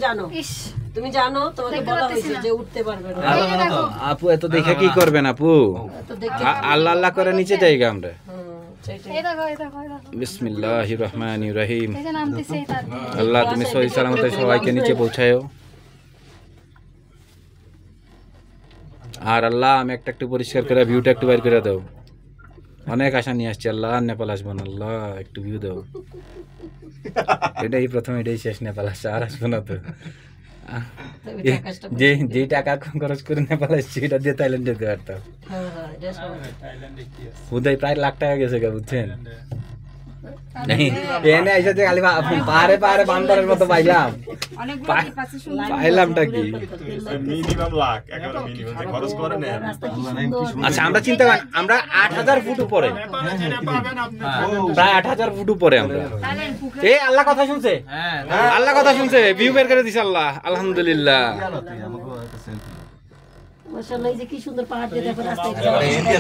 জানো, তুমি জানো তোমাকে বলা হয়েছে যে উঠতে পারবে না। আপু এত দেখে কি করবেন আপু? আল্লাহ আল্লাহ করে নিচে যাইগা আমরা। বিসমিল্লাহির রহমানির রহিম। আল্লাহ তুমি সহি সালামতে সবাইকে নিচে পৌঁছায়ো। আর আল্লাহ আমি একটা একটু পরিষ্কার করে ভিউটা একটু বাইর করে দাও। অনেক আশা নিয়ে আসছি আল্লাহ, আর নেপাল আসবো না আল্লাহ, একটু ভিউ দাও। এটাই প্রথম, এটাই শেষ, নেপাল আসছে আর আসবো না তো। যে টাকা খরচ করে নেপাল আসছি এটা দিয়ে থাইল্যান্ডে যেতে পারতাম। হুদাই প্রায় লাখ টাকা গেছে গা, বুঝছেন? এনে এসে যে খালি পাহাড়ে পাহাড়ে বান্দরের মতো পাইলাম, পাইলামটা কি? আচ্ছা আমরা চিন্তা করেন, আমরা ৮,০০০ ফুট উপরে, প্রায় ৮,০০০ ফুট উপরে আমরা। এই আল্লাহ কথা শুনছে, আল্লাহ কথা শুনছে, ভিউ বের করে দিছে আল্লাহ, আলহামদুলিল্লাহ। মাশাআল্লাহ, এই যে কি সুন্দর পাহাড় দিয়ে দেখো রাস্তায়।